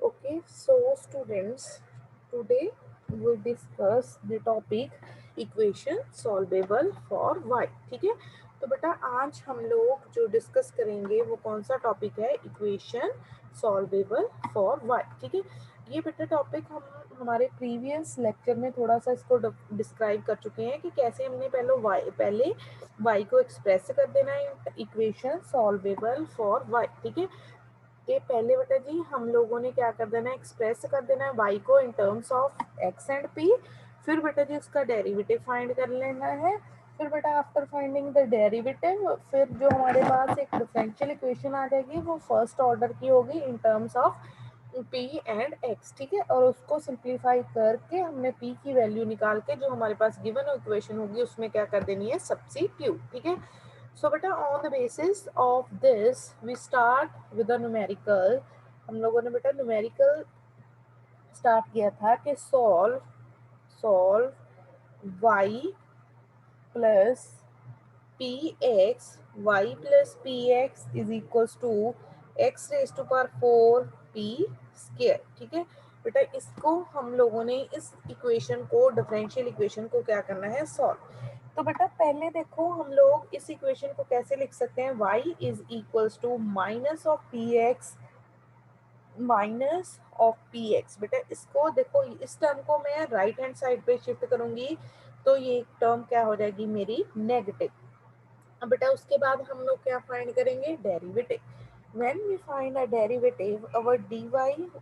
Okay, so students, today we discuss the topic equation solvable for y. ठीक है, तो बेटा आज हम लोग जो डिस्कस करेंगे वो कौन सा टॉपिक है, इक्वेशन सॉल्वेबल फॉर y. ठीक है, ये बेटा टॉपिक हम हमारे प्रीवियस लेक्चर में थोड़ा सा इसको डिस्क्राइब कर चुके हैं कि कैसे हमने पहले y को एक्सप्रेस कर देना है इक्वेशन सॉल्वेबल फॉर y. ठीक है, कि पहले बेटा जी हम लोगों ने क्या कर देना है, एक्सप्रेस कर देना है y को इन terms of x and p. फिर बेटा जी उसका डेरिवेटिव फाइंड कर लेना है. फिर बेटा आफ्टर फाइंडिंग द डेरिवेटिव फिर जो हमारे पास एक डिफरेंशियल इक्वेशन आ जाएगी वो फर्स्ट ऑर्डर की होगी इन terms of p and x. ठीक है, और उसको सिंप्लीफाई करके हमने p की वैल्यू निकाल के जो हमारे पास गिवन इक्वेशन होगी उसमें क्या कर देनी है, सब्स्टिट्यूट. ठीक है, सो बेटा on the basis of this we start with the numerical. हम लोगों ने बेटा न्यूमेरिकल स्टार्ट किया था कि solve solve y plus P X, Y plus P X is equals to X raise to power 4p square. ठीक है बेटा, इसको हम लोगों ने इस इक्वेशन को डिफरेंशियल इक्वेशन को क्या करना है, सॉल्व. तो बेटा पहले देखो हम लोग इस इक्वेशन को कैसे लिख सकते हैं, y is equals to minus of P X minus of P X. बेटा इसको देखो, इस टर्म को मैं राइट हैंड साइड पे शिफ्ट करूंगी तो ये टर्म क्या हो जाएगी मेरी, नेगेटिव. अब बेटा उसके बाद हम लोग क्या फाइंड करेंगे, derivative. when we find a derivative our dy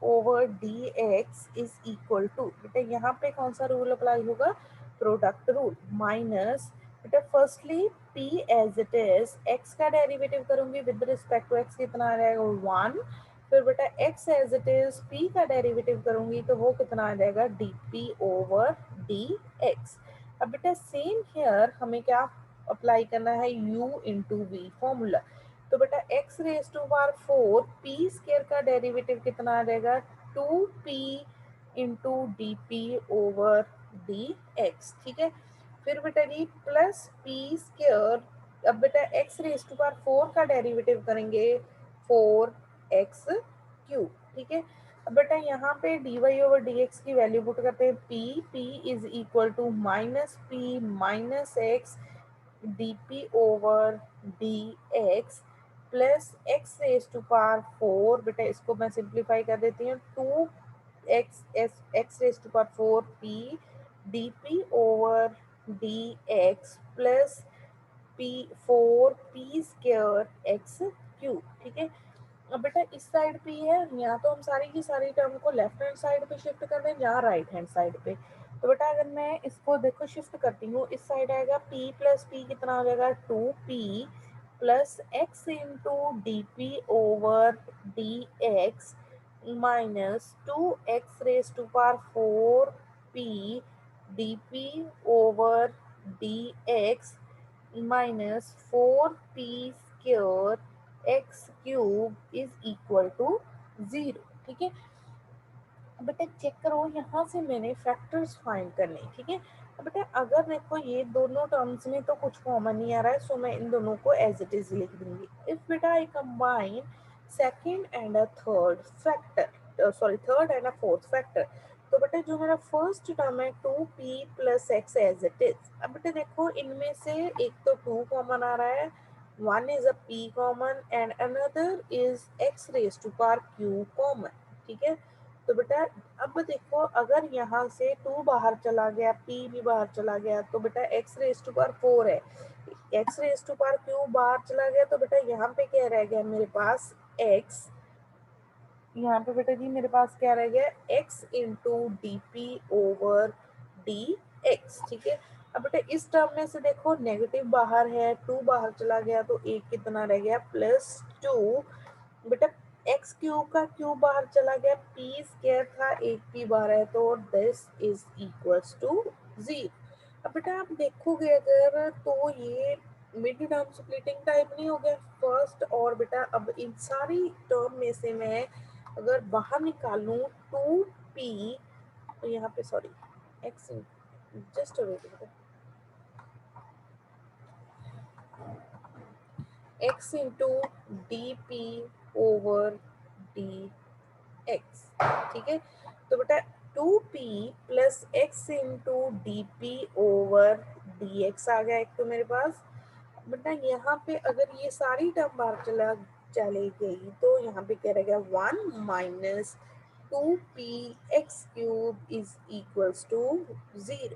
over dx is equal to, बेटा यहाँ पे कौन सा रूल अप्लाई होगा, प्रोडक्ट रूल. माइनस बेटा firstly p as it is, x का डेरिवेटिव करूंगी विद रिस्पेक्ट टू x कितना आ जाएगा, 1. फिर बेटा x as it is p का डेरिवेटिव करूंगी तो वो कितना आ जाएगा, dp ओवर dx. अब बेटा सेम हेयर हमें क्या अप्लाई करना है, u इंटू वी फॉर्मूला. तो बेटा x raise to power 4 p square का डेरिवेटिव कितना आ जाएगा, 2p into D P over D x. ठीक है, फिर बेटा जी प्लस p स्केयर. अब बेटा x रेज टू पावर 4 का डेरिवेटिव करेंगे 4x क्यूब. ठीक है, अब बेटा यहाँ पे dy ओवर dx की वैल्यू पुट करते हैं, p is equal to minus p minus X dp over dx plus x raise to power 4. बेटा इसको मैं सिंप्लीफाई कर देती हूँ, 2x raise to power 4p dp over dx plus p 4p square x cube. ठीक है, अब बेटा इस साइड पे है, यहाँ तो हम सारी की सारी टर्म को लेफ्ट हैंड साइड पे शिफ्ट कर दें, जहाँ राइट हैंड साइड पे. तो बेटा अगर मैं इसको देखो शिफ्ट करती हूँ, इस साइड आएगा p प्लस p कितना हो जाएगा, 2p plus x into D P over D X minus 2x raise to power 4p D P over D X minus 4p square X cube is equal to 0. ठीक है, बेटा check करो यहाँ से मैंने फैक्टर्स फाइंड करने. ठीक है, बेटा अगर देखो ये दोनों टर्म्स में तो कुछ कॉमन नहीं आ रहा है, सो मैं इन दोनों को एज इट इज लिख दूंगी. इफ बेटा I combine second and a third factor, sorry third and a fourth factor, तो बेटा जो मेरा फर्स्ट टर्म है 2p plus X as it is. अब बेटा देखो इनमें से एक तो 2 कॉमन आ रहा है, one is a p common and another is x raise to power q common. ठीक है, तो बेटा अब देखो अगर यहाँ से 2 बाहर चला गया, p भी बाहर चला गया, तो बेटा x रेज टू पावर 4 है, x raise to power q बाहर चला गया, तो बेटा यहाँ पे क्या रह गया मेरे पास, x. यहाँ पे बेटा जी मेरे पास क्या रह गया, x into D P over D x. ठीक है, अब बेटा इस टर्म में से देखो नेगेटिव बाहर है, 2 बाहर चला गया तो एक कितना रह गया, +2. बेटा एक्स क्यूब का क्यूब बाहर चला गया, पी स्क्वायर था, एक पी बाहर है, तो दिस इज इक्वल्स टू 0. अब बेटा आप देखोगे अगर तो ये मिड टर्म स्प्लिटिंग टाइप नहीं हो गया फर्स्ट, और बेटा अब इन सारी टर्म में से मैं अगर बाहर निकालूं 2p, तो यहाँ पे sorry x, just wait, x into D P over D x, ठीक है। तो बेटा 2p plus x into D P over D x आ गया एक तो मेरे पास। बेटा यहाँ पे अगर ये सारी टर्म बाहर चली गई तो यहाँ पे क्या रहेगा 1 minus 2p X cube is equals to 0।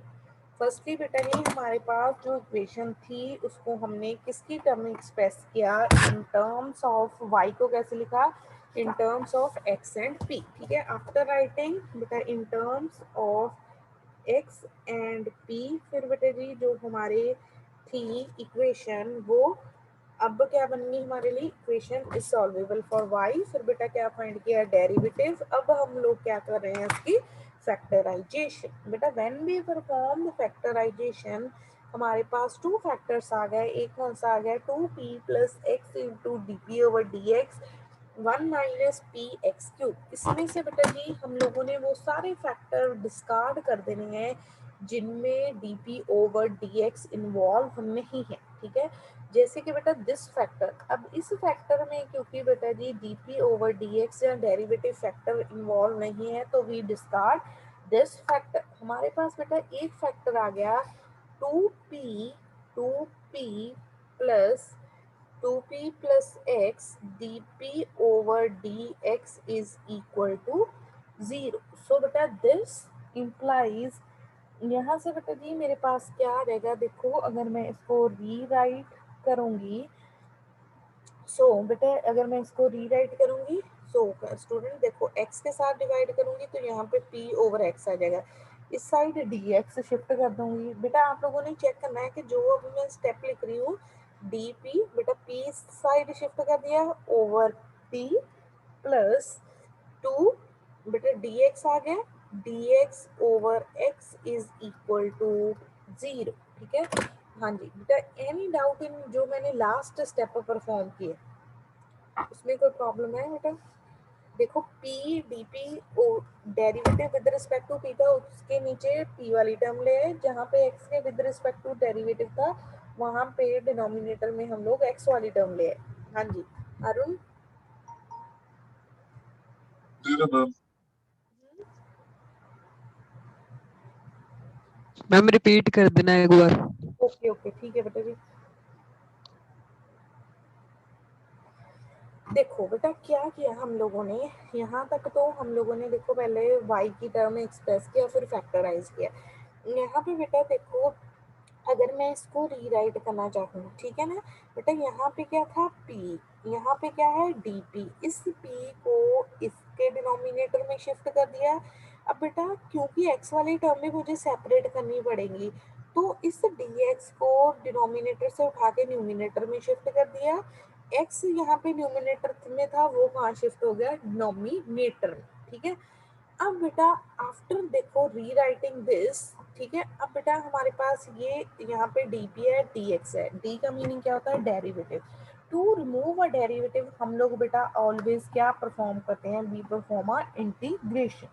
Firstly बेटा ये हमारे पास जो इक्वेशन थी उसको हमने किसकी टर्म में एक्सप्रेस किया, इन टर्म्स ऑफ y को कैसे लिखा, इन terms of x and p, ठीक है। आफ्टर राइटिंग बेटा इन terms of x and p, फिर बेटा जी जो हमारे थी इक्वेशन वो अब क्या बन गई हमारे लिए, equation is solvable for y। फिर बेटा क्या फाइंड किया, डेरिवेटिव। अब हम लोग क्या कर रहे हैं इसकी फैक्टराइजेशन। बेटा when we perform the factorisation हमारे पास टू फैक्टर्स आ गए। एक कौन सा आ गया, 2p plus x into D P over D x 1 minus P x cube. इसमें से बेटा जी हम लोगों ने वो सारे फैक्टर डिस्कार्ड कर देने हैं जिनमें D P over D x involve नहीं है, ठीक है। जैसे कि बेटा दिस फैक्टर, अब इस फैक्टर में क्योंकि बेटा G D P over D x या डेरिवेटिव फैक्टर इन्वॉल्व नहीं है तो वी डिस्कार्ड दिस फैक्टर। हमारे पास बेटा एक फैक्टर आ गया 2p 2p plus 2p plus X D P over D x is equal to 0। So बेटा दिस इम्प्लाइज, यहाँ से बेटा जी मेरे पास क्या रहेगा, देखो अगर मैं इसको रीराइट करूंगी, सो बेटा अगर मैं इसको रीराइट करूंगी सो स्टूडेंट देखो x के साथ डिवाइड करूंगी तो यहाँ पे p ओवर x आ जाएगा। इस साइड dx शिफ्ट कर दूंगी। बेटा आप लोगों ने चेक करना है कि जो अभी मैं स्टेप लिख रही हूँ dp, बेटा p साइड शिफ्ट कर दिया ओवर p प्लस 2, बेटा dx आ गया, dx over x is equal to 0, ठीक है। हाँ जी बेटा, एनी डाउट इन जो मैंने लास्ट स्टेप परफॉर्म किए उसमें कोई प्रॉब्लम है बेटा? देखो p dp derivative with respect to p था, उसके नीचे p वाली टर्म ले आए, जहाँ पे x के विद रिस्पेक्ट टू डेरिवेटिव था वहाँ पे डिनोमिनेटर में हम लोग x वाली टर्म ले आए। हाँ जी अरुण। मैम रिपीट कर देना एक बार। ओके ओके ठीक है बेटा जी। देखो बेटा क्या किया हम लोगों ने, यहाँ तक तो हम लोगों ने देखो पहले y की टर्म एक्सप्रेस किया फिर फैक्टराइज किया। यहाँ पे बेटा देखो अगर मैं इसको रीराइट करना चाहूँ, ठीक है ना बेटा, यहाँ पे क्या था p, यहाँ पे क्या है dp, इस p को इसके डिनोमिनेटर में शिफ्ट कर दिया। अब बेटा क्योंकि x वाली टर्म भी मुझे सेपरेट करनी पड़ेगी तो इस dx को डिनोमिनेटर से उठा के न्यूमिनेटर में शिफ्ट कर दिया। x यहाँ पे न्यूमिनेटर में था वो कहाँ शिफ्ट हो गया, डिनोमिनेटर में, ठीक है। अब बेटा आफ्टर देखो रीराइटिंग दिस, ठीक है। अब बेटा हमारे पास ये यहाँ पे dp है dx है, d का मीनिंग क्या होता है, derivative. To remove a derivative हम लोग बेटा ऑलवेज क्या परफॉर्म करते हैं, we perform a integration.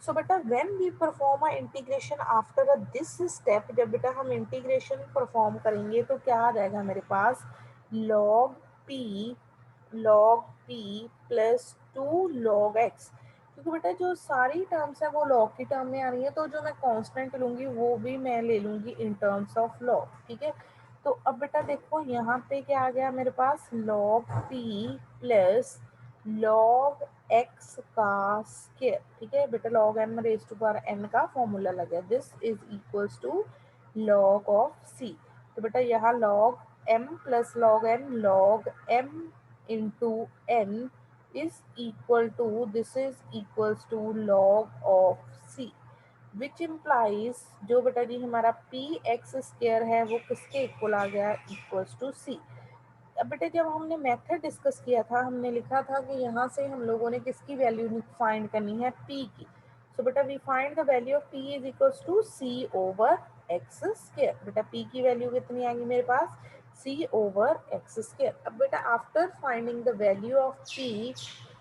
So बेटा when we perform a integration after this step, जब बेटा हम इंटीग्रेशन परफॉर्म करेंगे तो क्या आ जाएगा मेरे पास, log p log p plus 2 log x, क्योंकि बेटा जो सारी टर्म्स है वो log की टर्म में आ रही है तो जो मैं कांस्टेंट लूंगी वो भी मैं ले लूंगी इन टर्म्स ऑफ log, ठीक है। तो अब बेटा देखो यहाँ पे क्या आ गया मेरे पास, log p plus log x का स्क्वायर, ठीक है बेटा, log m raise to power n का फॉर्मूला लगा, this is equals to log of c। तो बेटा यहाँ log m plus log n log m into n is equal to, this is equals to log of c, which implies जो बेटा जी हमारा p x square है वो किसके equal आ गया, इक्वल्स टू c। अब बेटे जब हमने मेथड डिस्कस किया था हमने लिखा था कि यहाँ से हम लोगों ने किसकी वैल्यू फाइंड करनी है, p की। सो बेटा we find the value of p is equals to c over x square. बेटा p की वैल्यू कितनी आएगी मेरे पास, c ओवर x स्क्वायर। अब बेटा after finding the value of p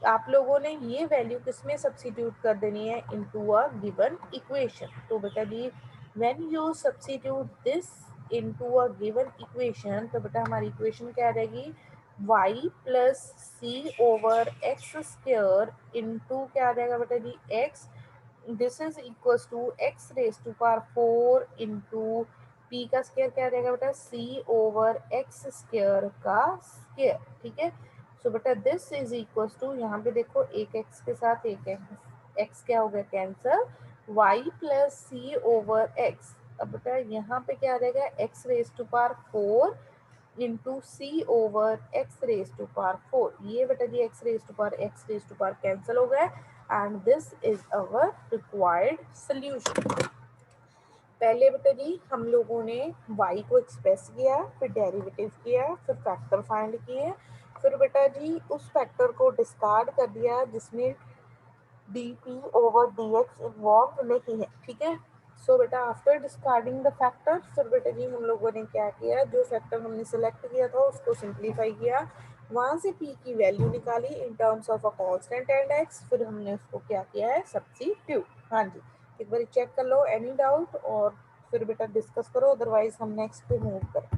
आप लोगों ने ये वैल्यू किसमें सब्स्टिट्यूट कर देनी है, इनटू अ गिवन इक्वेशन। तो बेटा जी when you substitute this into a given equation तो बेटा हमारी इक्वेशन क्या रहेगी, y plus c over x square into क्या आ जाएगा बेटा जी x, this is equals to x raise to power 4 into p का स्क्वायर क्या आ जाएगा बेटा सी ओवर एक्स स्क्वायर का स्क्वायर, ठीक है। सो बेटा दिस इज इक्वल्स टू, यहाँ पे देखो एक एक्स के साथ एक एक्स क्या हो गया cancel, y plus c over x, अब बेटा यहाँ पे क्या आ जाएगा x raise to power 4 into c over x raise to power 4, ये बेटा जी x raise to power cancel हो गया and this is our required solution. पहले बेटा जी हम लोगों ने y को एक्सप्रेस किया, फिर डेरिवेटिव किया, फिर फैक्टर फाइंड किए, फिर बेटा जी उस फैक्टर को डिस्कार्ड कर दिया जिसमें dp ओवर dx इन्वॉल्व नहीं है, ठीक है। सो बेटा आफ्टर डिस्कार्डिंग द फैक्टर, फिर बेटा जी हम लोगों ने क्या किया, जो फैक्टर हमने सेलेक्ट किया था उसको सिंप्लीफाई किया, वहां से p की वैल्यू निकाली इन terms of a constant and x, फिर हमने उसको क्या किया है सब्स्टिट्यूट। हाँ जी, एक बार चेक कर लो एनी डाउट और फिर बेटा डिस्कस करो, अदरवाइज हम नेक्स्ट पे मूव करें।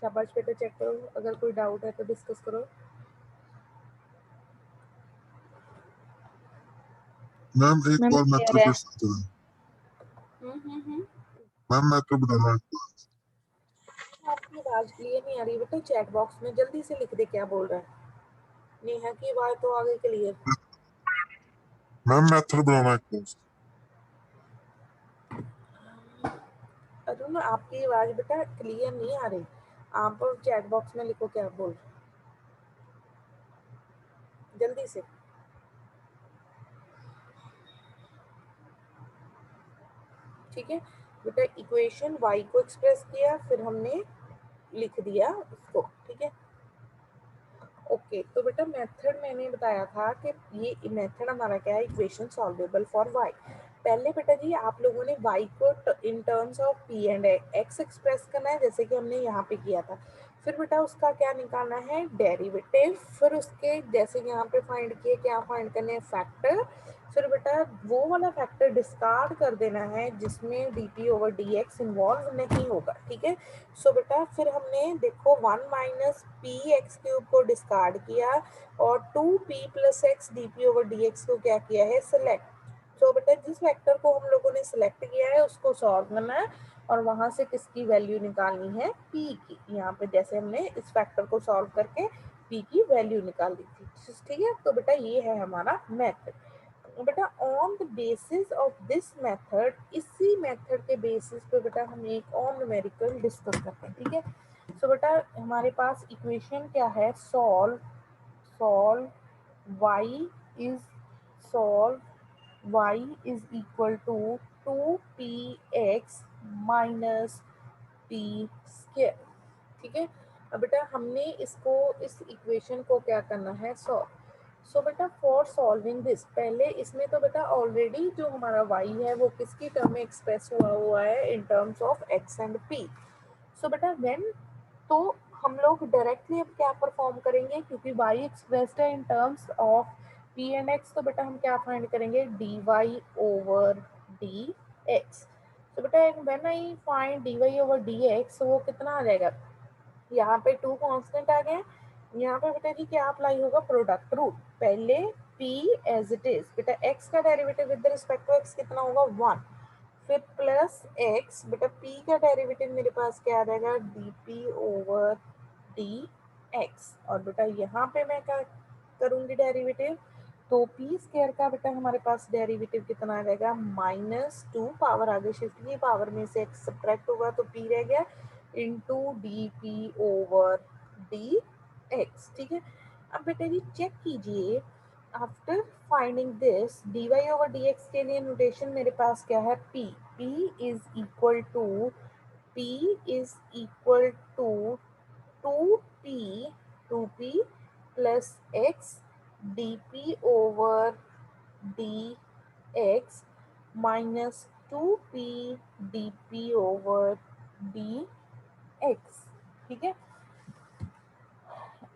शाबाश बेटा चेक करो, अगर कोई डाउट है तो डिस्कस करो। मैम एक मैम और क्लियर मेथड है। क्वेश्चन था हम्म। मैम, मेथड बताना है। आपकी आवाज क्लियर नहीं आ रही बेटा, चैट बॉक्स में जल्दी से लिख दे क्या बोल रहा है। नेहा की आवाज तो आ गई क्लियर। मैम मेथड बनाना है। अरुण आपकी आवाज बेटा क्लियर नहीं आ रही, आप चैट बॉक्स में लिखो क्या बोल रहे हैं, जल्दी से। ठीक है बेटा, इक्वेशन y को एक्सप्रेस किया, फिर हमने लिख दिया उसको, ठीक है। ओके तो बेटा मेथड मैंने बताया था कि ये मेथड हमारा क्या है, इक्वेशन सॉल्वेबल फॉर y। पहले बेटा जी आप लोगों ने y को इन terms of p and x express करना है, जैसे कि हमने यहाँ पे किया था। फिर बेटा उसका क्या निकालना है डेरिवेटिव, फिर उसके जैसे यहाँ पे फाइंड किए क्या फाइंड करने हैं फैक्टर, फिर बेटा वो वाला फैक्टर डिस्कार्ड कर देना है जिसमें dt ओवर dx इन्वॉल्व नहीं होगा, ठीक है। सो बेटा फिर हमने देखो 1 माइनस पी एक्स क्यूब को डिस्कार्ड किया और 2p plus X D P over D x को क्या किया है सिलेक्ट। सो बेटा जिस वेक्टर को हम लोगों ने सिलेक्ट किया है उसको सॉल्व करना है और वहां से किसकी वैल्यू निकालनी है p की, यहाँ पे जैसे हमने इस फैक्टर को सॉल्व करके p की वैल्यू निकाल दी थी, ठीक है। तो बेटा ये है हमारा मेथड। बेटा on the basis of this method, इसी मेथड के बेसिस पे बेटा हम एक और न्यूमेरिकल डिस्कस करते हैं, ठीक है। सो बेटा हमारे पास इक्वेशन क्या है, solve solve y is solve y is equal to 2px minus p square, ठीक है। अब बेटा हमने इसको इस इक्वेशन को क्या करना है सॉल्व। सो बेटा फॉर सॉल्विंग दिस, पहले इसमें तो बेटा ऑलरेडी जो हमारा y है वो किसकी टर्म में एक्सप्रेस हुआ हुआ है in terms of x and p। सो बेटा व्हेन, तो हम लोग डायरेक्टली अब क्या परफॉर्म करेंगे, क्योंकि y एक्सप्रेस्ड है in terms of p and x, तो बेटा हम क्या फाइंड करेंगे dy ओवर dx। तो बेटा when I find dy over dx वो कितना आ जाएगा, यहाँ पे टू कांस्टेंट आ गए, यहाँ पे बेटा जी क्या अप्लाई होगा प्रोडक्ट रूल, पहले p एज इट इज, बेटा x का derivative with respect to x कितना होगा 1, फिर प्लस x, बेटा p का डेरिवेटिव मेरे पास क्या आ जाएगा dp ओवर dx, और बेटा यहाँ पे मैं क्या करूंगी डेरिवेटिव, तो पी स्क्वायर का बेटा हमारे पास डेरिवेटिव कितना आ जाएगा -2, पावर आगे शिफ्ट की, पावर में से x सब्ट्रैक्ट होगा तो p रह गया into D P over D x, ठीक है। अब बेटा जी चेक कीजिए, after finding this d y over D x के लिए नोटेशन मेरे पास क्या है p, p is equal to p is equal to 2p 2p plus x dp over dx minus 2p dp over dx, ठीक है।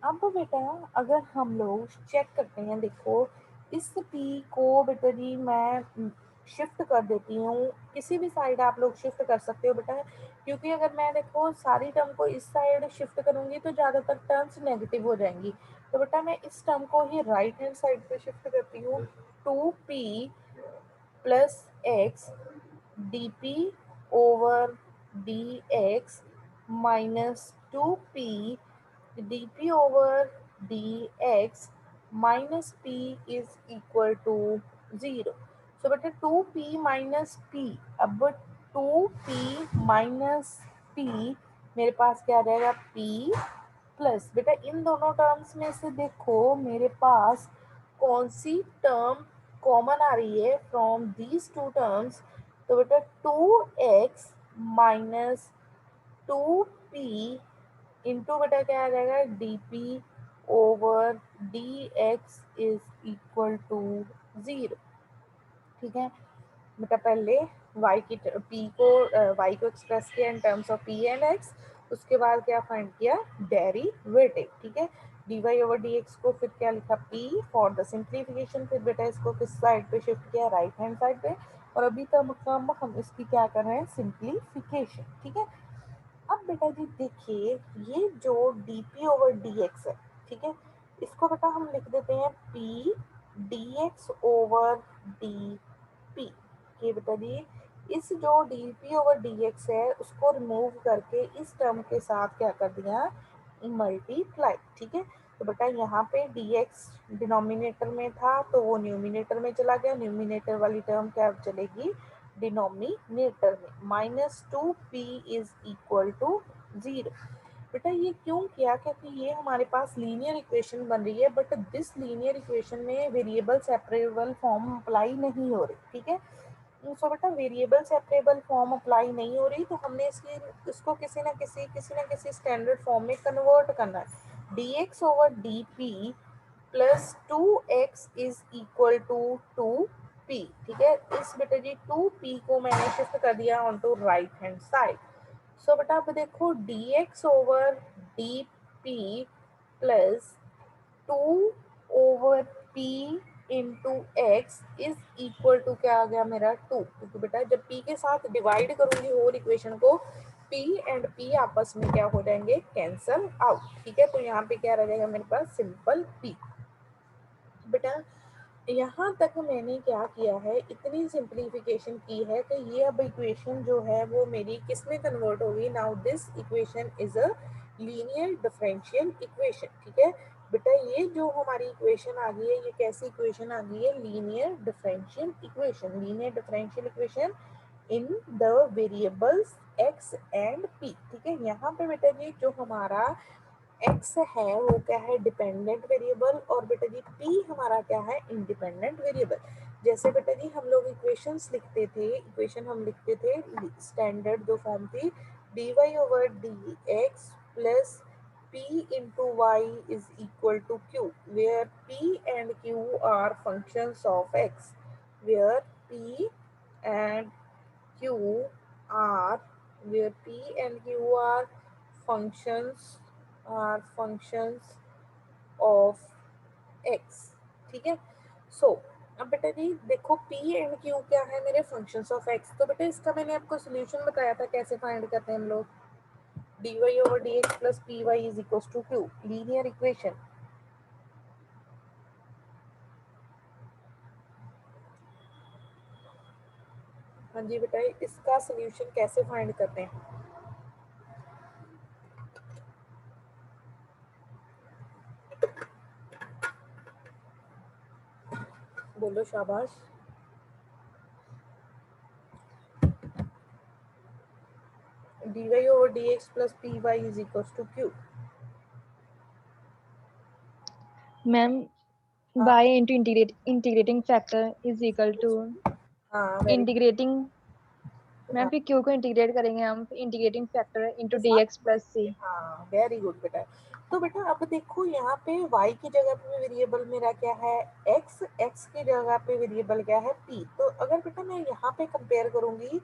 अब बेटा अगर हम लोग चेक करते हैं, देखो इस p को बेटा जी मैं शिफ्ट कर देती हूँ, किसी भी साइड आप लोग शिफ्ट कर सकते हो बेटा, क्योंकि अगर मैं देखो सारी टर्म को इस साइड शिफ्ट करूँगी तो ज़्यादातर टर्म्स नेगेटिव हो जाएंगी। तो बेटा मैं इस टर्म को ही राइट हैंड साइड पे शिफ्ट करती हूँ, 2p plus X D P over D X minus 2p dp over dx minus p is equal to 0. So बेटा 2p minus p, अब 2p minus p मेरे पास क्या आ जाएगा, p प्लस, बेटा इन दोनों टर्म्स में से देखो मेरे पास कौन सी टर्म कॉमन आ रही है फ्रॉम दीज टू टर्म्स। तो बेटा 2x माइनस 2p इंटू बेटा क्या आ जाएगा, d P over D x is equal to 0। ठीक है बेटा, पहले y की p को y को एक्सप्रेस किया इन terms of p and x, उसके बाद क्या फाइंड किया, डेरिवेटिव। ठीक है, dy ओवर dx को फिर क्या लिखा, p फॉर द सिंप्लीफिकेशन, फिर बेटा इसको किस साइड पे शिफ्ट किया, राइट हैंड साइड पे, और अभी तक हम इसकी क्या कर रहे हैं, सिंप्लीफिकेशन। ठीक है, अब बेटा जी देखिए, ये जो D P over D x है, ठीक है, इसको बेटा हम लिख देते हैं P D x over d P. ये बेटा जी इस जो D P over D x है उसको रिमूव करके इस टर्म के साथ क्या कर दिया, मल्टीप्लाई। ठीक है, तो बेटा यहाँ पे डी एक्स डिनोमिनेटर में था तो वो न्यूमिनेटर में चला गया, न्यूमिनेटर वाली टर्म क्या चलेगी, डिनोमिनेटर में, minus 2p is equal to 0। बेटा ये क्यों किया, क्योंकि ये हमारे पास लीनियर इक्वेशन बन रही है, बट दिस लीनियर इक्वेशन में वेरिएबल सेपरेबल फॉर्म अप्लाई नहीं हो रही। ठीक है, सो बेटा वेरिएबल सेपरेबल फॉर्म अप्लाई नहीं हो रही तो हमने इसको किसी ना किसी स्टैंडर्ड फॉर्म में कन्वर्ट करना है, d x over d p plus 2x is equal to 2p। ठीक है, इस बेटा जी 2p को मैंने शिफ्ट कर दिया on to right hand side. So बेटा अब देखो dx over dp plus 2 over p into x is equal to क्या आ गया मेरा 2, क्योंकि बेटा जब p के साथ डिवाइड करूंगी होल इक्वेशन को, p एंड p आपस में क्या हो जाएंगे, कैंसल आउट। ठीक है, तो यहाँ पे क्या रह जाएगा मेरे पास, सिंपल p। बेटा यहाँ तक मैंने क्या किया है, इतनी सिंप्लीफिकेशन की है कि ये अब इक्वेशन जो है वो मेरी किस में कन्वर्ट होगी, now this equation is a linear differential equation. ठीक है बेटा, ये जो हमारी इक्वेशन आ गई है ये कैसी इक्वेशन आ गई है, linear differential equation, linear differential equation in the variables x and p। ठीक है, यहाँ पे बेटा जी जो हमारा एक्स है वो क्या है, डिपेंडेंट वेरिएबल, और बेटा जी पी हमारा क्या है, इंडिपेंडेंट वेरिएबल। जैसे बेटा जी हम लोग इक्वेशंस लिखते थे, इक्वेशन हम लिखते थे स्टैंडर्ड जो फॉर्म थी, d y over D x plus p into y is equal to q, where p and q are functions of x, where p and q are where p and q functions are functions of x। ठीक है, सो अब बेटा जी देखो p and q क्या है, मेरे functions of x। तो बेटा इसका मैंने आपको सोल्यूशन बताया था कैसे फाइंड करते हैं हम लोग, dy over dx plus py is equals to q, linear equation. हाँ जी बेटा, इसका सोल्यूशन कैसे फाइंड करते हैं, बोलो शाबाश। dy over dx plus py is equals to q। Ma'am हाँ y into integrating factor is equal to हाँ, वेरी इंटीग्रेटिंग, मैम हाँ फिर क्यू को इंटीग्रेट करेंगे हम, इंटीग्रेटिंग फैक्टर इंटू के डी साथ, एक्स प्लस सी। हाँ वेरी गुड बेटा। तो बेटा अब देखो यहाँ पे y की जगह पे वेरिएबल मेरा क्या है, x, x की जगह पे वेरिएबल क्या है, p। तो अगर बेटा मैं यहाँ पे कंपेयर करूंगी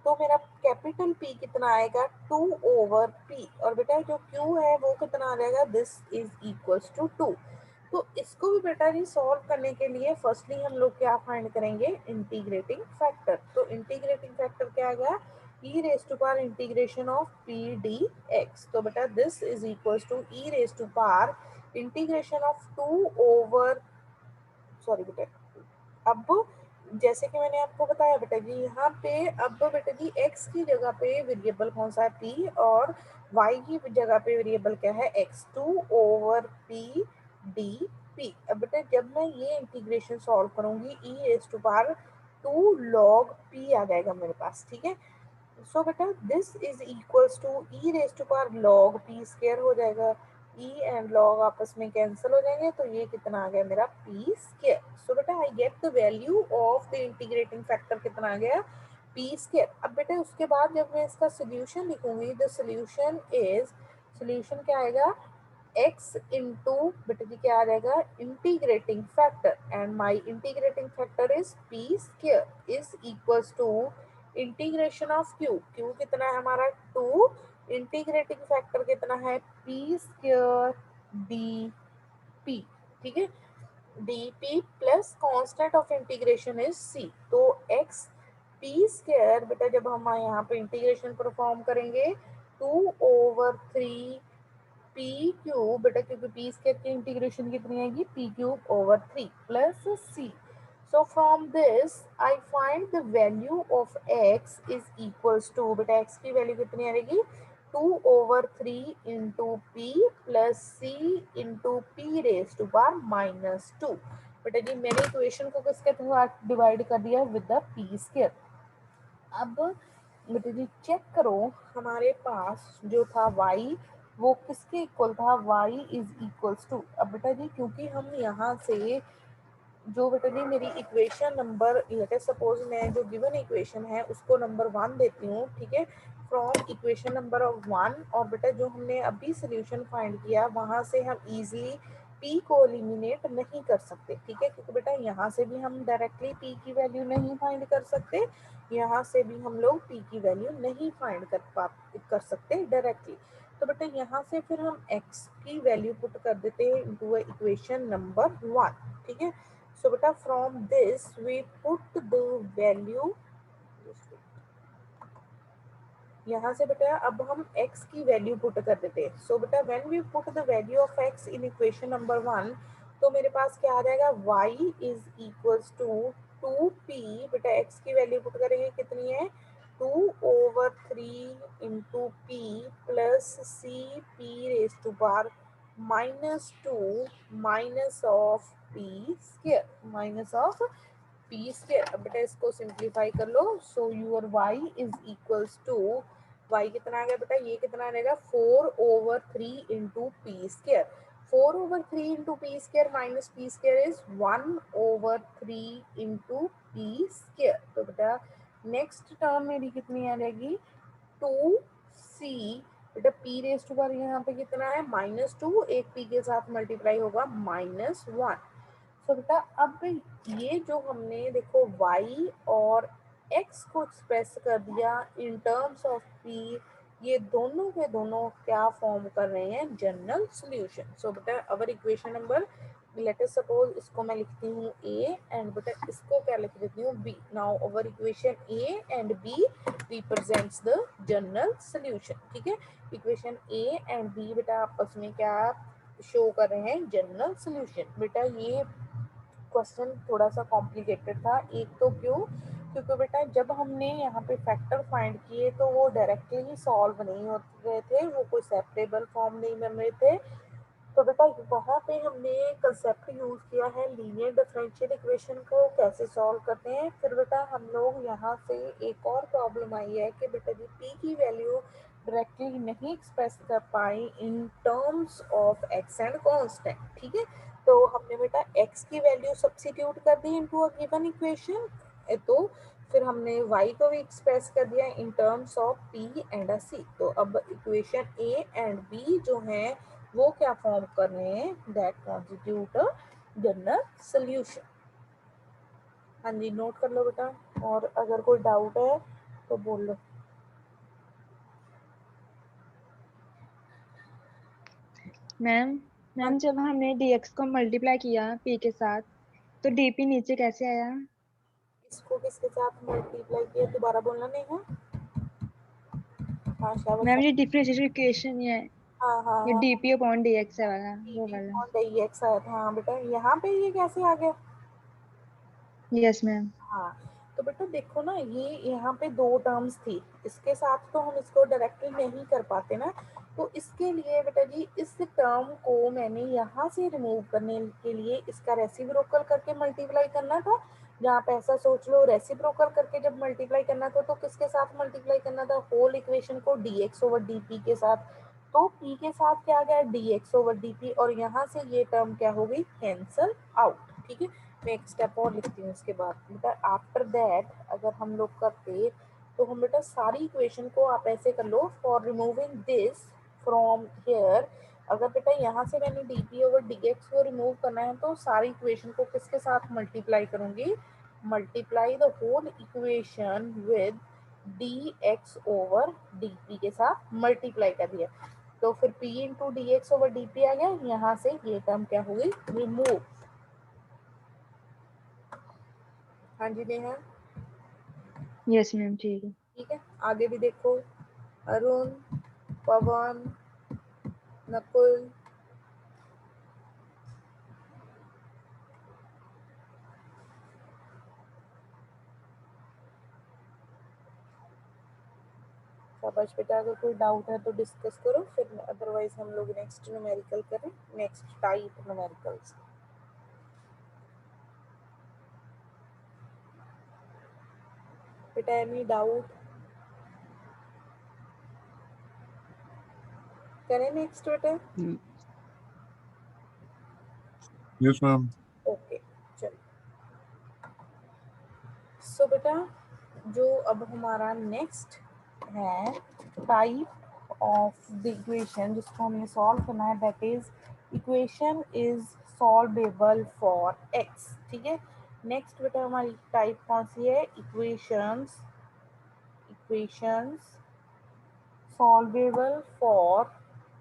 तो मेरा कैपिटल P कितना आएगा, 2 ओवर p, और बेटा जो q है वो कितना आ जाएगा, दिस इज इक्वल्स टू 2। तो इसको भी बेटा जी सॉल्व करने के लिए फर्स्टली हम लोग क्या फाइंड करेंगे, इंटीग्रेटिंग फैक्टर। तो इंटीग्रेटिंग फैक्टर क्या आ गया, e raise to power integration of p dx। तो बेटा this is equals to e raise to power integration of 2 over, sorry बेटा, अब जैसे कि मैंने आपको बताया बेटा जी, यहाँ पे अब बेटा जी x की जगह पे वेरिएबल कौन सा है, p, और y की जगह पे वेरिएबल क्या है, x, 2 ओवर p dp। अब बेटा जब मैं ये इंटीग्रेशन सॉल्व करूंगी e raise to power 2 log p आ जाएगा मेरे पास, ठीक है। सो बेटा this is equals to e raise to power log p square हो जाएगा, ई एंड लॉग आपस में कैंसिल हो जाएंगे, तो ये कितना आ गया मेरा पी स्क्वायर। सो बेटा I get the value of the integrating factor, कितना आ गया, पी स्क्वायर। अब बेटा उसके बाद जब मैं इसका सोल्यूशन लिखूंगी, द सोल्यूशन इज, सोल्यूशन क्या आएगा, x इंटू बेटा जी क्या आ जाएगा, integrating factor, and my integrating factor is p square is equals to integration of q, q कितना है हमारा 2, इंटीग्रेटिंग फैक्टर कितना है p स्क्वायर dp, ठीक है, dp plus constant of integration is c। तो x p स्क्वायर बेटा जब हम यहाँ पे इंटीग्रेशन परफॉर्म करेंगे 2 ओवर 3 p क्यूब बेटा, क्योंकि p स्क्वायर की इंटीग्रेशन कितनी आएगी, p cube over 3 plus c। So from this I find the value of x is equals to, बेटा x की वैल्यू कितनी आएगी, 2 over 3 into p plus c into p raised to power minus 2। बेटा जी मैंने equation को किसके साथ divide कर दिया, विद द p स्क्वायर। अब बेटा जी चेक करो, हमारे पास जो था y वो किसके इक्वल था, y इज इक्वल्स टू, अब बेटा जी क्योंकि हम यहाँ से जो बेटा जी मेरी इक्वेशन नंबर, लेट सपोज मैं जो गिवन इक्वेशन है उसको नंबर 1 देती हूँ, ठीक है, फ्रॉम इक्वेशन नंबर 1, और बेटा जो हमने अभी सोल्यूशन फाइंड किया वहां से हम इजीली p को एलिमिनेट नहीं कर सकते, ठीक है, क्योंकि बेटा यहाँ से भी हम डायरेक्टली p की वैल्यू नहीं फाइंड कर सकते, यहाँ से भी हम लोग p की वैल्यू नहीं फाइंड कर सकते डायरेक्टली। तो बेटा यहाँ से फिर हम x की वैल्यू पुट कर देते हैं इनटू इक्वेशन नंबर 1, ठीक है। So beta from this we put the value, यहाँ से बेटा अब हम x की वैल्यू पुट कर देते हैं। सो बेटा when we put the value of x in equation number 1, तो मेरे पास क्या आ जाएगा, y is equals to 2p, बेटा x की वैल्यू पुट करेंगे कितनी है, 2 over 3 into p plus c p raise to power minus 2 minus of p square, minus of p square. अब बेटा इसको सिंप्लीफाई कर लो, so your y is equals to, y कितना आ गया बेटा, ये कितना आएगा, 4 over 3 into p square, 4 over 3 into p square minus p square is 1 over 3 into p square. तो बेटा नेक्स्ट टर्म मेरी कितनी आ जाएगी, 2c, बेटा p रेज टू पावर यहाँ पे कितना है, -2, एक p के साथ मल्टीप्लाई होगा -1। सो बेटा अब ये जो हमने देखो y और x को एक्सप्रेस कर दिया इन टर्म्स ऑफ p, ये दोनों के दोनों क्या फॉर्म कर रहे हैं, जनरल सॉल्यूशन। सो बेटा our equation number, let us suppose इसको मैं लिखती हूँ a एंड बेटा इसको क्या लिख देती हूँ b। Now our equation a and b represents the general solution, ठीक है। इक्वेशन a एंड b बेटा आपस में क्या शो कर रहे हैं, जनरल सॉल्यूशन। बेटा ये क्वेश्चन थोड़ा सा कॉम्प्लिकेटेड था, एक तो क्योंकि बेटा जब हमने यहाँ पे फैक्टर फाइंड किए तो वो डायरेक्टली सॉल्व नहीं हो रहे थे, वो कोई सेपरेबल फॉर्म नहीं बन रहे थे। तो बेटा वहाँ पे हमने कंसेप्ट यूज किया है लीनियर डिफरेंशियल इक्वेशन को कैसे सॉल्व करते हैं। फिर बेटा हम लोग यहाँ से एक और प्रॉब्लम आई है कि बेटा जी p की वैल्यू डायरेक्टली नहीं एक्सप्रेस कर पाए इन terms of x and constant, ठीक है। तो हमने बेटा x की वैल्यू सब्स्टिट्यूट कर दी इनटू अ गिवन इक्वेशन, तो फिर हमने y को भी एक्सप्रेस कर दिया in terms of p and c। तो अब इक्वेशन a एंड b जो हैं वो क्या फॉर्म कर रहे हैं, that constitute a general solution. हाँ जी नोट कर लो बेटा, और अगर कोई डाउट है तो बोल लो। मैम मैम जब हमने dx को मल्टीप्लाई किया p के साथ तो dp नीचे कैसे आया? इसको किसके साथ मल्टीप्लाई किया, दोबारा बोलना नहीं है। हाँ शाबाश मैम ये शाबाश। डिफरेंशियल इक्वेशन ही है, हाँ हाँ ये हाँ। dp अपॉन dx है वाला, वो टीवी वाला। और डी एक्स आया था, हाँ बेटा यहाँ पे ये कैसे आ गया। Yes ma'am. हाँ तो बेटा देखो ना, ये यहाँ पे दो टर्म्स थी, इसके साथ तो हम इसको डायरेक्टली नहीं कर पाते ना, तो इसके लिए बेटा जी इस टर्म को मैंने यहाँ से रिमूव करने के लिए इसका रेसिप्रोकल करके मल्टीप्लाई करना था। जहाँ पे ऐसा सोच लो, रेसिप्रोकल करके जब मल्टीप्लाई करना था तो किसके साथ मल्टीप्लाई करना था, होल इक्वेशन को dx ओवर dt के साथ। तो p के साथ क्या आ गया, dx ओवर dt, और यहाँ से ये टर्म क्या हो गई, कैंसल आउट। ठीक है, मैं एक स्टेप और लिखती हूँ इसके बाद बेटा। आफ्टर दैट अगर हम लोग करते तो हम बेटा सारी इक्वेशन को आप ऐसे कर लो, for removing this from here. अगर बेटा यहाँ से मैंने d P over D x को रिमूव करना है तो सारी इक्वेशन को किसके साथ मल्टीप्लाई करूंगी, multiply the whole equation with d x over d p के साथ मल्टीप्लाई कर दिया, तो फिर p into d x over d p आ गया। यहाँ से ये टर्म क्या हो गई, रिमूव। हाँ जी नेहा, यस मैम ठीक है। ठीक है। आगे भी देखो, अरुण, पवन, नकुल, शाबाश बेटा। अगर कोई डाउट है तो डिस्कस करो, फिर अदरवाइज हम लोग नेक्स्ट न्यूमेरिकल करें, नेक्स्ट टाइप न्यूमेरिकल्स। बेटा एनी डाउट, करें नेक्स्ट बेटा। Yes, ma'am. ओके चलो। सो बेटा जो अब हमारा नेक्स्ट है टाइप ऑफ द इक्वेशन जिसको हमें सॉल्व करना है, that is equation is solvable for x. ठीक है, नेक्स्ट बेटा हमारी टाइप कौन सी है, equations, equations solvable for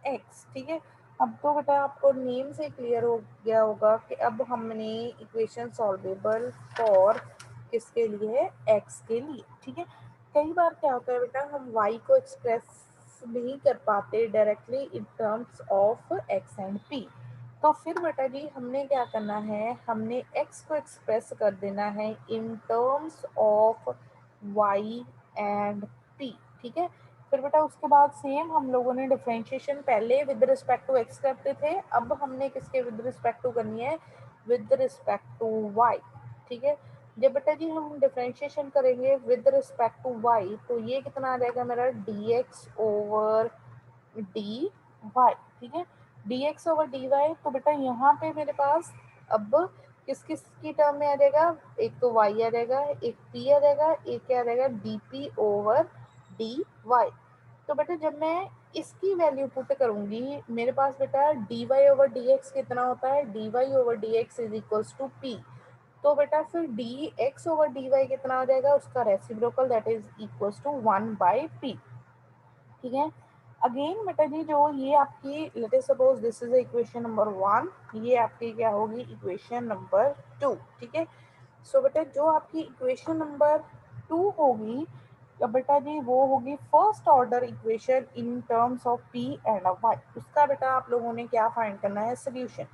x. ठीक है, अब तो बेटा आपको नेम से क्लियर हो गया होगा कि अब हमने इक्वेशन सॉल्वेबल फॉर किसके लिए है, एक्स के लिए। ठीक है, कई बार क्या होता है बेटा, हम वाई को एक्सप्रेस नहीं कर पाते directly in terms of x and P, तो फिर बेटा जी हमने क्या करना है, हमने एक्स को एक्सप्रेस कर देना है in terms of y and p. ठीक है, फिर बेटा उसके बाद सेम हम लोगों ने डिफरेंशिएशन पहले विद रिस्पेक्ट टू एक्स करते थे, अब हमने किसके विद रिस्पेक्ट टू करनी है, विद रिस्पेक्ट टू वाई। ठीक है, जब बेटा जी हम डिफरेंशिएशन करेंगे विद रिस्पेक्ट टू वाई तो ये कितना आ जाएगा मेरा, d x over d y. ठीक है, d x over d y, तो बेटा यहाँ पे मेरे पास अब किस किस की टर्म में आ जाएगा, एक तो वाई आ जाएगा, एक पी आ जाएगा, एक क्या आ जाएगा, d P over d y. तो बेटा जब मैं इसकी वैल्यू पुट करूंगी मेरे पास बेटा d y over D x कितना होता है, d y over D x is equals to p. तो बेटा फिर d x over d y कितना हो जाएगा, उसका reciprocal that is equals to 1/p। ठीक है, अगेन बेटा जी जो ये आपकी let us suppose this is equation number 1, ये आपकी क्या होगी, इक्वेशन नंबर 2। ठीक है, सो बेटा जो आपकी इक्वेशन नंबर 2 होगी, तो बेटा जी वो होगी first order equation in terms of p and of y. उसका बेटा आप लोगों ने क्या फाइंड करना है, सोल्यूशन।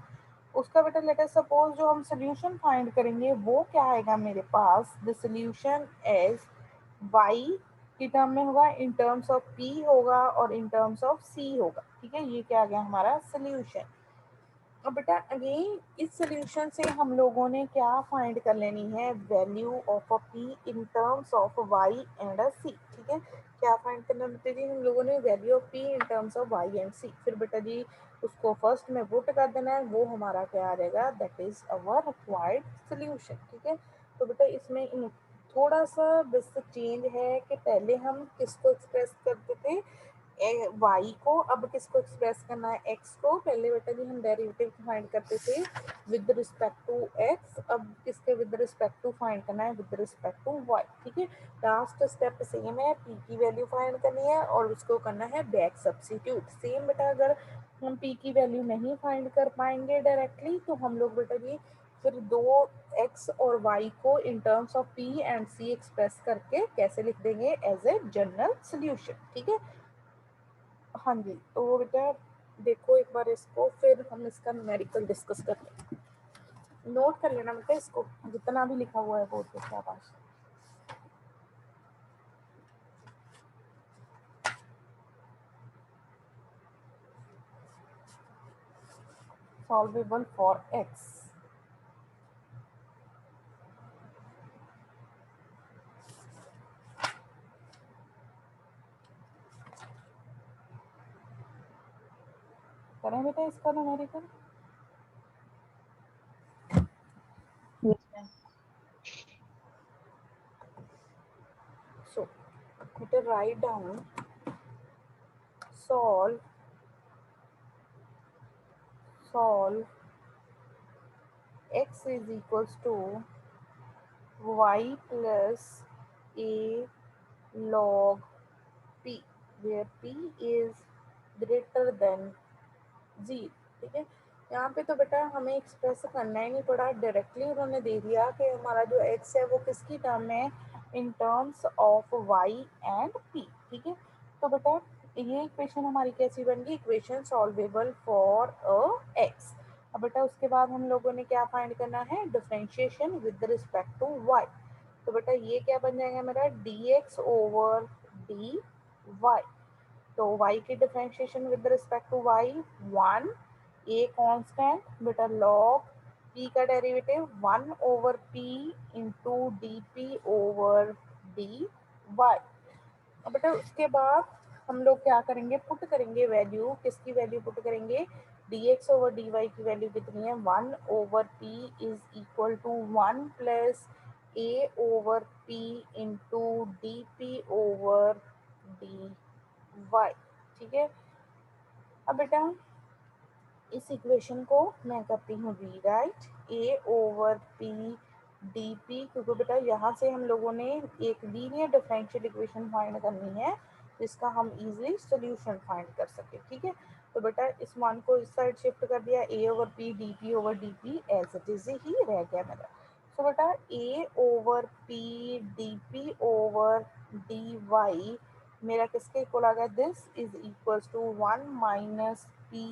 उसका बेटा लेट अस सपोज जो हम सोल्यूशन फाइंड करेंगे वो क्या आएगा मेरे पास, द सोल्यूशन इज y की टर्म में होगा, इन टर्म्स ऑफ p होगा और इन टर्म्स ऑफ c होगा। ठीक है, ये क्या आ गया हमारा सोल्यूशन। अब बेटा अगेन इस सोल्यूशन से हम लोगों ने क्या फाइंड कर लेनी है, value of a p in terms of y and a c। ठीक है, क्या फाइंड करना बेटा जी, हम लोगों ने value of p in terms of y and c। फिर बेटा जी उसको फर्स्ट में पुट कर देना है, वो हमारा क्या आ जाएगा, that is our required solution. ठीक है, तो बेटा इसमें थोड़ा सा बेसिक चेंज है कि पहले हम किसको एक्सप्रेस करते थे, वाई को, अब किसको एक्सप्रेस करना है, एक्स को। पहले बेटा जी हम डेरिवेटिव फाइंड करते थे विद रिस्पेक्ट टू एक्स, अब किसके विद रिस्पेक्ट टू फाइंड करना है, विद रिस्पेक्ट टू वाई। ठीक है, लास्ट स्टेप सेम है, पी की वैल्यू फाइंड करनी है और उसको करना है बैक सब्स्टिट्यूट। सेम बेटा अगर हम p की वैल्यू नहीं फाइंड कर पाएंगे डायरेक्टली, तो हम लोग बेटा जी फिर दो x और y को इन terms of p and c express करके कैसे लिख देंगे एज ए जनरल सोल्यूशन, ठीक है। हाँ जी, तो बेटा देखो एक बार इसको, फिर हम इसका न्यूमेरिकल डिस्कस कर लेंगे। नोट कर लेना बेटा इसको, जितना भी लिखा हुआ है बोर्ड पे शाबाश। सॉल्वेबल फॉर x, करें बेटा इसका numerical. Yes, ma'am. So better write down solve x is equals to y plus a log p, where p is greater than 0, ठीक है। यहाँ पे तो बेटा हमें एक्सप्रेस करना ही नहीं पड़ा, डायरेक्टली उन्होंने दे दिया कि हमारा जो x है वो किसकी टर्म है, in terms of y and p, ठीक है। तो बेटा ये इक्वेशन हमारी कैसी बन गई, equation solvable for a x। अब बेटा उसके बाद हम लोगों ने क्या फाइंड करना है, differentiation with respect to y। तो बेटा ये क्या बन जाएगा मेरा, dx ओवर dy। तो y की differentiation with respect to y 1, a constant बेटा log p का derivative 1 over p into D P over d y. अब बेटा उसके बाद हम लोग क्या करेंगे, पुट करेंगे वैल्यू, किसकी वैल्यू पुट करेंगे, dx ओवर dy की वैल्यू कितनी है, 1 over p is equal to 1 plus a over p into D P over d y, ठीक है। अब बेटा इस इक्वेशन को मैं करती हूँ rewrite, a over p d P, क्योंकि बेटा यहाँ से हम लोगों ने एक लीनियर डिफरेंशियल इक्वेशन फाइंड करनी है जिसका हम इजीली सॉल्यूशन फाइंड कर सके, ठीक है। तो बेटा इस मान को इस साइड शिफ्ट कर दिया, a over p d P over d p as it is ही रह गया मेरा। तो बेटा a over p d P over d y मेरा किसके इक्वल आ गया, this is equals to 1 minus p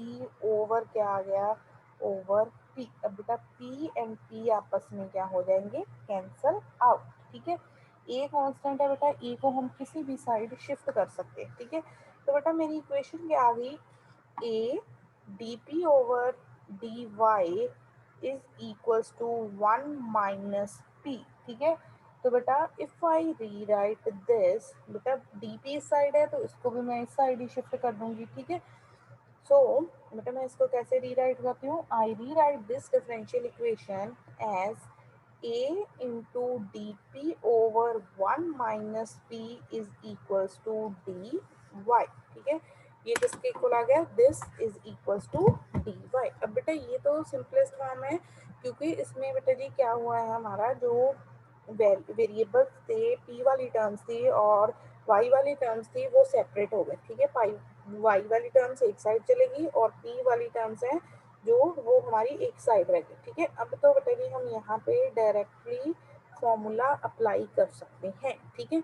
over क्या आ गया, ओवर p। अब बेटा p एंड p आपस में क्या हो जाएंगे, कैंसल आउट, ठीक है। a कांस्टेंट है बेटा, a को हम किसी भी साइड शिफ्ट कर सकते हैं, ठीक है। तो बेटा मेरी इक्वेशन क्या आ गई, a dp over dy is equals to 1 minus p, ठीक है। तो बेटा इफ आई रीराइट दिस, बेटा dp इस साइड है तो इसको भी मैं इस साइड ही शिफ्ट कर दूंगी, ठीक है। सो बेटा मैं इसको कैसे रीराइट करती हूँ, I rewrite this differential equation as a into D P over 1 minus p is equals to d y, ठीक है। ये किसके इक्वल आ गया, this is equals to d y. अब बेटा ये तो सिंपलेस्ट फॉर्म है, क्योंकि इसमें बेटा जी क्या हुआ है, हमारा जो वेरिएबल्स थे, p वाली टर्म्स थी और y वाली टर्म्स थी, वो सेपरेट हो गए, ठीक है। पाई y वाली टर्म्स एक साइड चलेगी और p वाली टर्म्स हैं जो वो हमारी एक साइड रहेगी, ठीक है। अब तो बताइए हम यहाँ पे डायरेक्टली फॉर्मूला अप्लाई कर सकते हैं, ठीक है।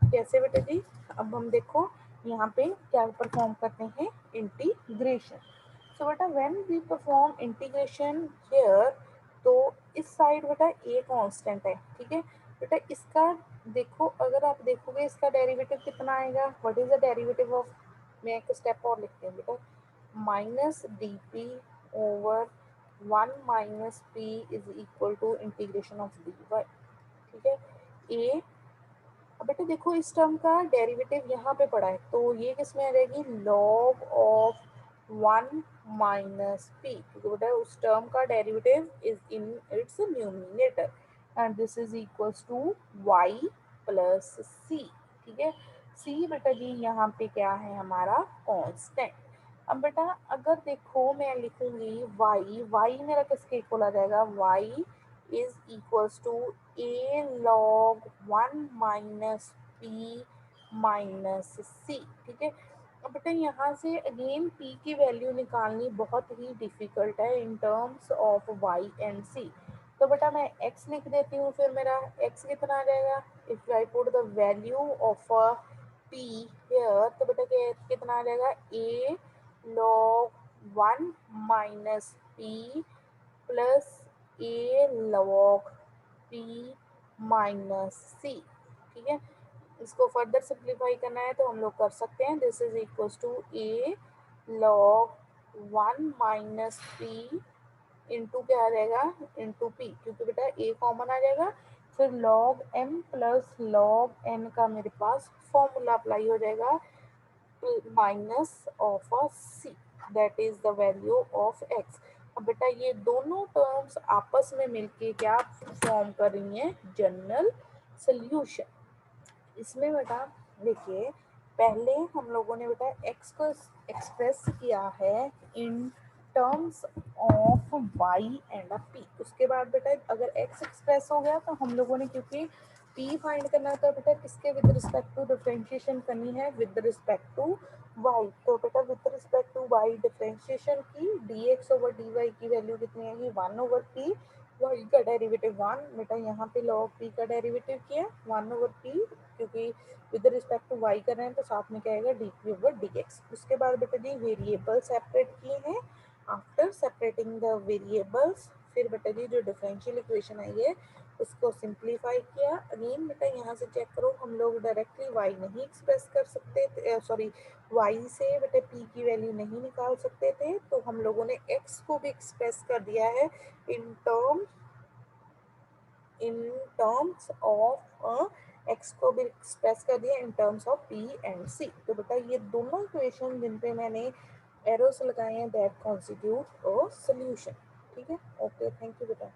कैसे बेटा जी, अब हम देखो यहाँ पे क्या परफॉर्म करते हैं, इंटीग्रेशन। सो बेटा when we perform integration here, तो इस साइड बेटा a कांस्टेंट है, ठीक है। बेटा इसका देखो, अगर आप देखोगे इसका डेरिवेटिव कितना आएगा, what is the derivative of, मैं एक स्टेप और लिखती हूँ बेटा, minus d P over 1 minus p is equal to integration of d y, ठीक है। ए, अब बेटा देखो इस टर्म का डेरिवेटिव यहाँ पे पड़ा है, तो ये किस में आ जाएगी, लॉग ऑफ 1 माइनस पी, क्योंकि बेटा उस टर्म का derivative is in its numerator and this is equals to y plus c, ठीक है। सी बेटा जी यहाँ पे क्या है हमारा, कांस्टेंट। अब बेटा अगर देखो मैं लिखूंगी y मेरा किसके इक्वल आ जाएगा, y is equals to a log 1 minus p minus c, ठीक है। अब बेटा यहाँ से अगेन p की वैल्यू निकालनी बहुत ही डिफिकल्ट है in terms of y and c। तो बेटा मैं x लिख देती हूँ, फिर मेरा x कितना आ जाएगा, if I put the value of p here, तो बेटा कितना आ जाएगा, a log 1 minus p plus a log p minus c। ठीक है, इसको फर्दर सिंप्लीफाई करना है तो हम लोग कर सकते हैं, this is equals to a log 1 minus p into क्या आ जाएगा, इंटू p, क्योंकि बेटा a कॉमन आ जाएगा, फिर log m plus log n का मेरे पास फॉर्मूला अप्लाई हो जाएगा, minus of c, that is the value of x। अब बेटा ये दोनों टर्म्स आपस में मिलके क्या फॉर्म कर रही हैं, जनरल सोल्यूशन। इसमें बेटा देखिए, पहले हम लोगों ने बेटा x को एक्सप्रेस किया है in terms of y and p। उसके बाद बेटा अगर x एक्सप्रेस हो गया तो हम लोगों ने, क्योंकि p फाइंड करना था बेटा किसके विद रिस्पेक्ट टू डिफरेंशिएशन करनी है, विद रिस्पेक्ट टू y। तो बेटा with respect to y differentiation की dx ओवर dy की वैल्यू कितनी आएगी, 1 ओवर p, y का डेरिवेटिव 1, बेटा यहाँ पे log p का डेरिवेटिव किया 1 ओवर p, क्योंकि विद रिस्पेक्ट टू y कर रहे हैं तो साथ में क्या आएगा, डी ओवर डी एक्स। उसके बाद बेटा जी वेरिएबल सेपरेट किए हैं, आफ्टर सेपरेटिंग द वेरिएबल्स फिर बेटा जी जो डिफरेंशियल इक्वेशन आई है उसको सिंप्लीफाई किया। अगेन बेटा यहाँ से चेक करो, हम लोग डायरेक्टली y नहीं एक्सप्रेस कर सकते, सॉरी y से बेटा p की वैल्यू नहीं निकाल सकते थे, तो हम लोगों ने x को भी एक्सप्रेस कर दिया है इन टर्म्स ऑफ एक्स को भी एक्सप्रेस कर दिया in terms of p and c. तो बेटा ये दोनों इक्वेशन जिन पे मैंने एरोस लगाए हैं दैट कॉन्स्टिट्यूट अ सॉल्यूशन। ठीक है, ओके, थैंक यू बेटा।